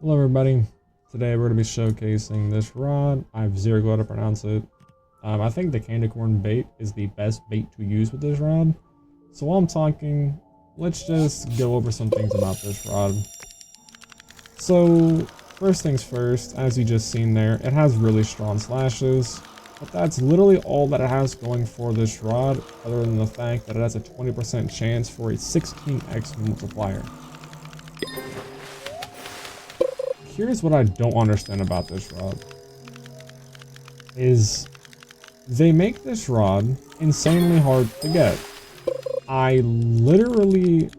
Hello everybody, today we're going to be showcasing this rod. I have zero clue how to pronounce it. I think the candy corn bait is the best bait to use with this rod. So while I'm talking, let's just go over some things about this rod. So first things first, as you just seen there, it has really strong slashes. But that's literally all that it has going for this rod, other than the fact that it has a 20% chance for a 16x multiplier. Here's what I don't understand about this rod. Is they make this rod insanely hard to get. I literally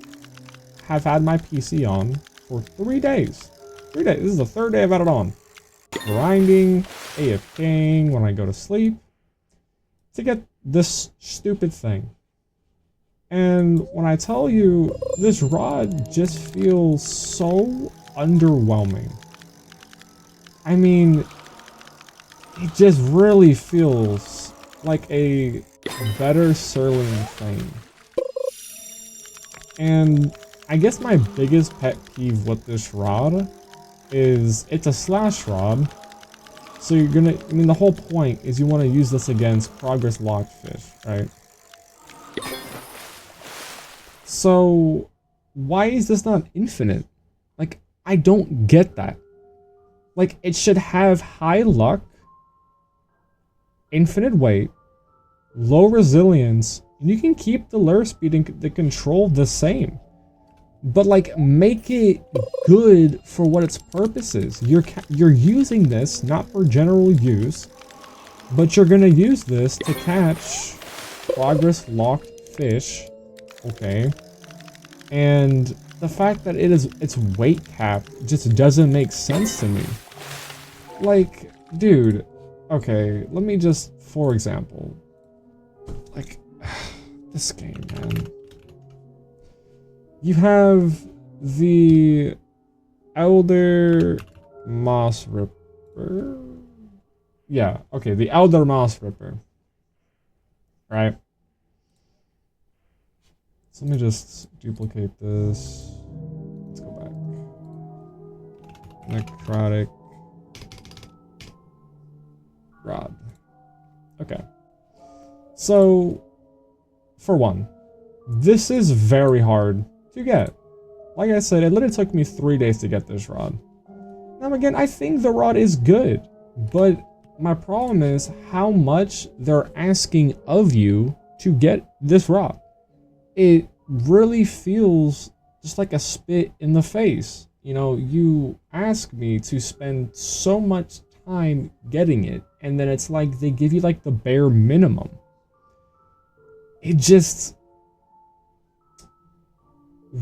have had my PC on for 3 days. 3 days. This is the third day I've had it on. Grinding, AFKing when I go to sleep to get this stupid thing. And when I tell you, this rod just feels so underwhelming. I mean, it just really feels like a better Cerulean Flame. And I guess my biggest pet peeve with this rod is it's a slash rod. So you're gonna, I mean, the whole point is you want to use this against progress locked fish, right? So why is this not infinite? Like, I don't get that. Like, it should have high luck, infinite weight, low resilience, and you can keep the lure speed and the control the same. But like, make it good for what its purpose is. You're using this not for general use, but you're gonna use this to catch progress locked fish, okay? And the fact that its weight cap just doesn't make sense to me. Like, dude, okay, let me just, for example, like, this game, man. You have the Elder Moss Ripper. Yeah, okay, the Elder Moss Ripper. Right? So let me just duplicate this. Let's go back. Necrotic rod. Okay. So, for one, this is very hard to get. Like I said, it literally took me 3 days to get this rod. Now again, I think the rod is good, but my problem is how much they're asking of you to get this rod. It really feels just like a spit in the face. You know, you ask me to spend so much time getting it, and then it's like they give you like the bare minimum. It just...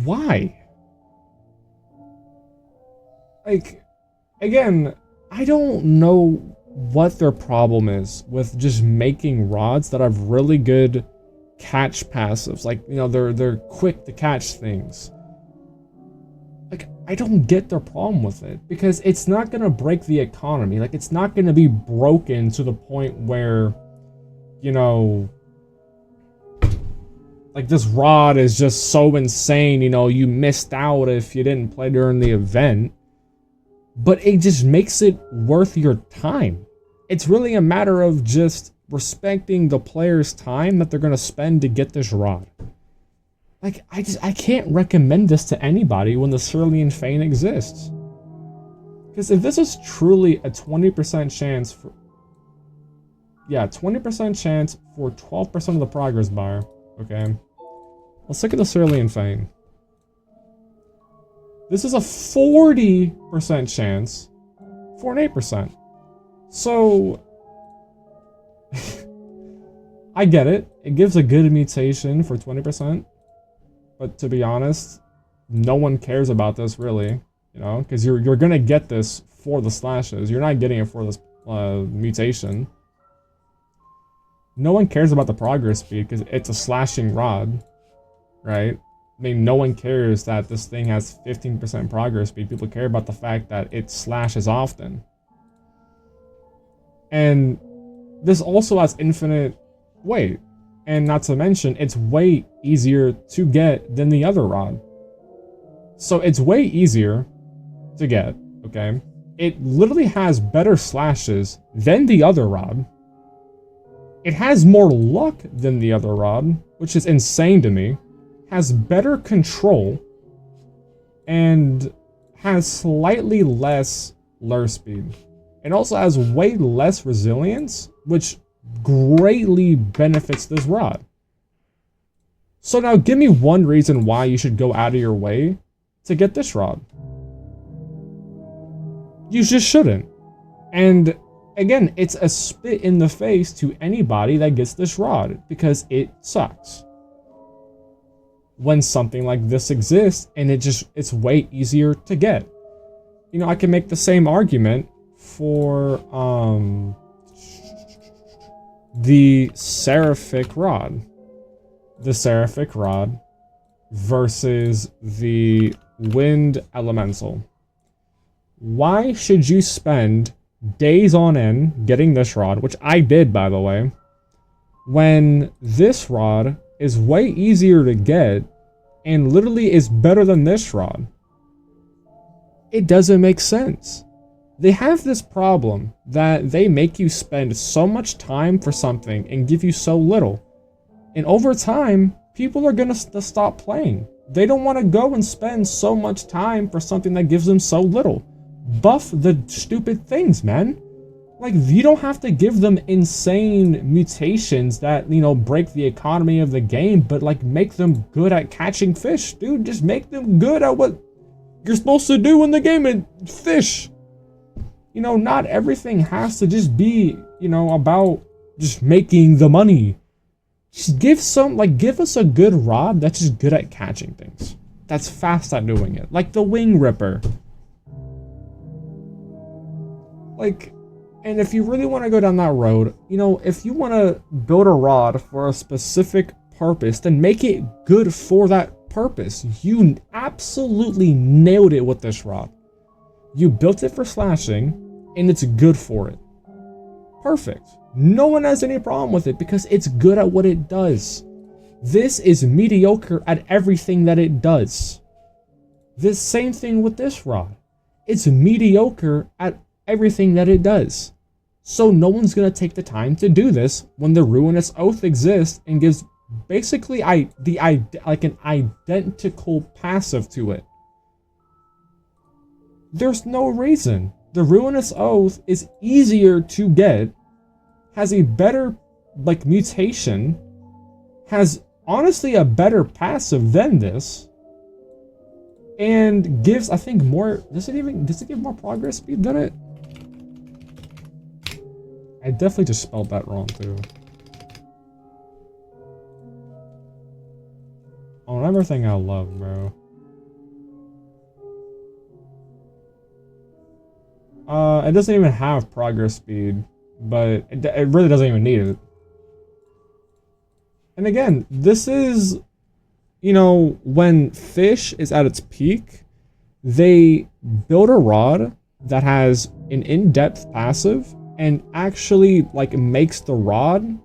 Why? Like, again, I don't know what their problem is with just making rods that have really good catch passives, like, you know, they're quick to catch things. Like, I don't get their problem with it, because it's not gonna break the economy. Like, it's not gonna be broken to the point where, you know, like, this rod is just so insane, you know, you missed out if you didn't play during the event. But it just makes it worth your time. It's really a matter of just respecting the player's time that they're going to spend to get this rod. Like, I can't recommend this to anybody when the Cerulean Flame exists. Because if this is truly a 20% chance for... Yeah, 20% chance for 12% of the progress bar. Okay. Let's look at the Cerulean Flame. This is a 40% chance for an 8%. So... I get it. It gives a good mutation for 20%. But to be honest, no one cares about this really. You know, because you're gonna get this for the slashes. You're not getting it for this mutation. No one cares about the progress speed because it's a slashing rod, right? I mean, no one cares that this thing has 15% progress speed. People care about the fact that it slashes often. And this also has infinite weight. And not to mention, it's way easier to get than the other rod. So it's way easier to get. okay? It literally has better slashes than the other rod. It has more luck than the other rod, which is insane to me. Has better control, and has slightly less lure speed. It also has way less resilience, which greatly benefits this rod. So now give me one reason why you should go out of your way to get this rod. You just shouldn't. And again, it's a spit in the face to anybody that gets this rod because it sucks. When something like this exists and it's way easier to get. You know, I can make the same argument for the Seraphic rod. The Seraphic rod versus the Wind Elemental. Why should you spend days on end getting this rod, which I did, by the way, when this rod is way easier to get and literally is better than this rod? It doesn't make sense. They have this problem that they make you spend so much time for something and give you so little. And over time, people are gonna stop playing. They don't want to go and spend so much time for something that gives them so little. Buff the stupid things, man. Like, you don't have to give them insane mutations that, you know, break the economy of the game, but like make them good at catching fish, dude. Just make them good at what you're supposed to do in the game and fish. You know, not everything has to just be, you know, about just making the money. Just give us a good rod that's just good at catching things. That's fast at doing it. Like the Wing Ripper. Like, and if you really want to go down that road, you know, if you want to build a rod for a specific purpose, then make it good for that purpose. You absolutely nailed it with this rod. You built it for slashing, and it's good for it. Perfect. No one has any problem with it because it's good at what it does. This is mediocre at everything that it does. This same thing with this rod. It's mediocre at everything that it does. So no one's going to take the time to do this when the Ruinous Oath exists and gives basically like an identical passive to it. There's no reason. The Ruinous Oath is easier to get, has a better like mutation, has honestly a better passive than this, and gives, I think, more. Does it give more progress speed than it? I definitely just spelled that wrong too. On everything I love, bro. It doesn't even have progress speed, but it really doesn't even need it. And again, this is, you know, when Fisch is at its peak, they build a rod that has an in-depth passive and actually like makes the rod,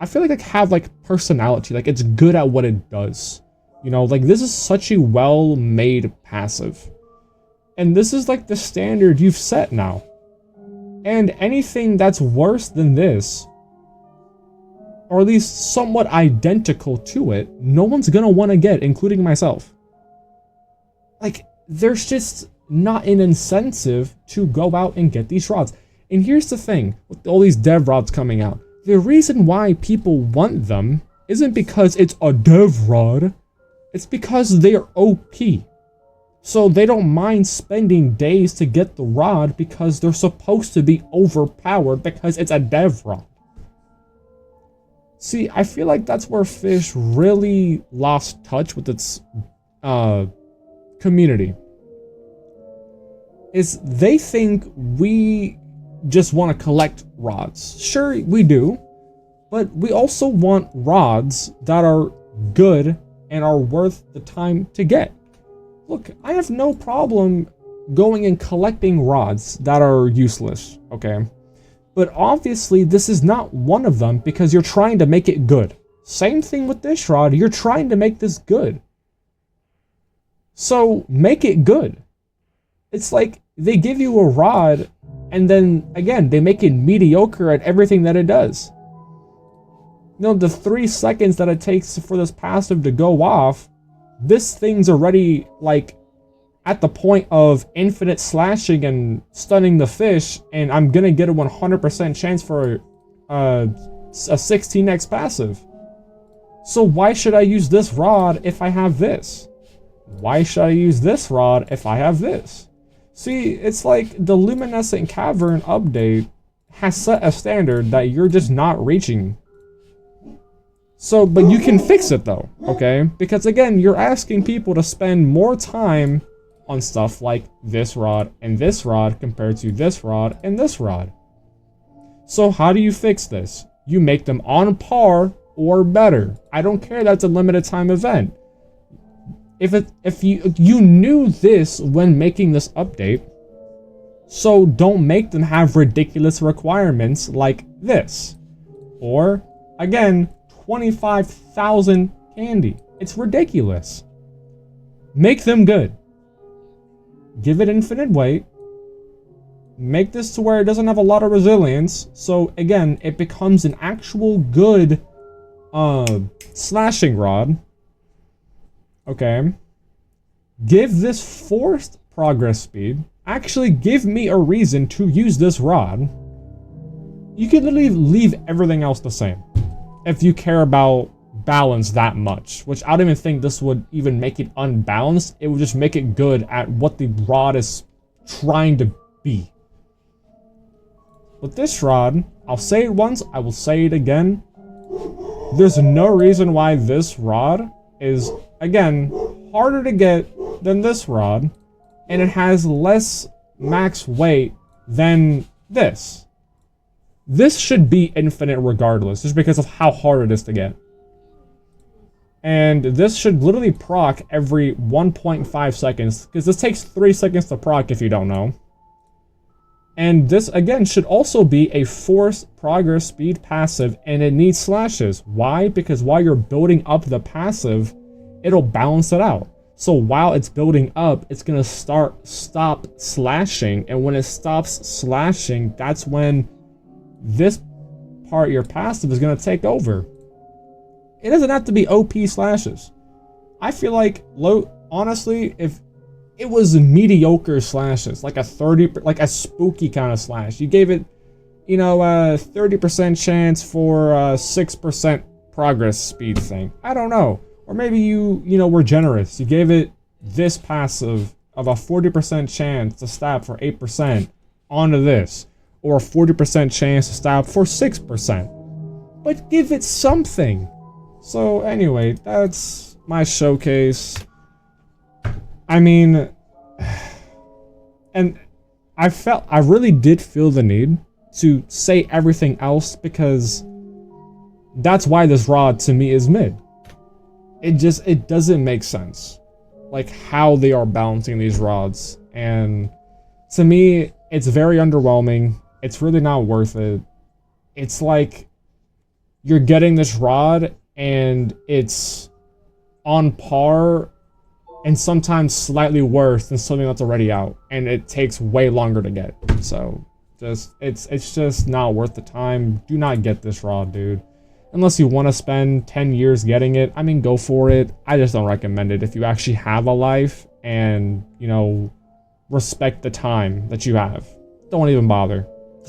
I feel like have like personality, like it's good at what it does. You know, like this is such a well-made passive. And this is like the standard you've set now. And anything that's worse than this, or at least somewhat identical to it, no one's gonna want to get, including myself. Like, there's just not an incentive to go out and get these rods. And here's the thing, with all these dev rods coming out, the reason why people want them isn't because it's a dev rod, it's because they're OP. So they don't mind spending days to get the rod because they're supposed to be overpowered because it's a dev rod. See, I feel like that's where Fisch really lost touch with its community. Is they think we just want to collect rods. Sure, we do. But we also want rods that are good and are worth the time to get. Look, I have no problem going and collecting rods that are useless, okay? But obviously, this is not one of them because you're trying to make it good. Same thing with this rod, you're trying to make this good. So, make it good. It's like, they give you a rod, and then, again, they make it mediocre at everything that it does. You know, the 3 seconds that it takes for this passive to go off, this thing's already, like, at the point of infinite slashing and stunning the fish, and I'm gonna get a 100% chance for a 16x passive. So why should I use this rod if I have this? Why should I use this rod if I have this? See, it's like the Luminescent Cavern update has set a standard that you're just not reaching. So, but you can fix it though, okay? Because again, you're asking people to spend more time on stuff like this rod and this rod compared to this rod and this rod. So how do you fix this? You make them on par or better. I don't care that's a limited time event. If you knew this when making this update, so don't make them have ridiculous requirements like this. Or, again, 25,000 candy. It's ridiculous. Make them good. Give it infinite weight. Make this to where it doesn't have a lot of resilience. So, again, it becomes an actual good slashing rod. Okay. Give this forced progress speed. Actually, give me a reason to use this rod. You could literally leave everything else the same if you care about balance that much, which I don't even think this would even make it unbalanced. It would just make it good at what the rod is trying to be. With this rod, I'll say it once, I will say it again. There's no reason why this rod is, again, harder to get than this rod, and it has less max weight than this. This should be infinite regardless, just because of how hard it is to get. And this should literally proc every 1.5 seconds, because this takes 3 seconds to proc if you don't know. And this, again, should also be a forced progress speed passive, and it needs slashes. Why? Because while you're building up the passive, it'll balance it out. So while it's building up, it's gonna stop slashing, and when it stops slashing, that's when this part of your passive is gonna take over. It doesn't have to be OP slashes. I feel like, honestly, if it was mediocre slashes, like a 30, like a spooky kind of slash, you gave it, you know, a 30% chance for a 6% progress speed thing. I don't know. Or maybe you know, were generous. You gave it this passive of a 40% chance to stab for 8% onto this, or a 40% chance to stab for 6%. But give it something. So anyway, that's my showcase. I mean, and I really did feel the need to say everything else, because that's why this rod to me is mid. It doesn't make sense, like how they are balancing these rods, and to me it's very underwhelming. It's really not worth it. It's like you're getting this rod and it's on par and sometimes slightly worse than something that's already out, and it takes way longer to get. So it's just not worth the time. Do not get this rod, dude. Unless you want to spend 10 years getting it, I mean, go for it. I just don't recommend it if you actually have a life and, you know, respect the time that you have. Don't even bother.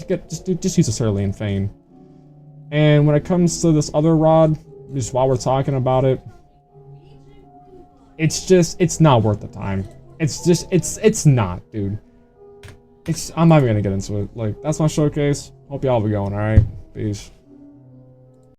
Just use a Cerulean Fane. And when it comes to this other rod, just while we're talking about it, it's not worth the time. It's not, dude. I'm not even gonna get into it. Like, that's my showcase. Hope y'all be going, alright? Peace.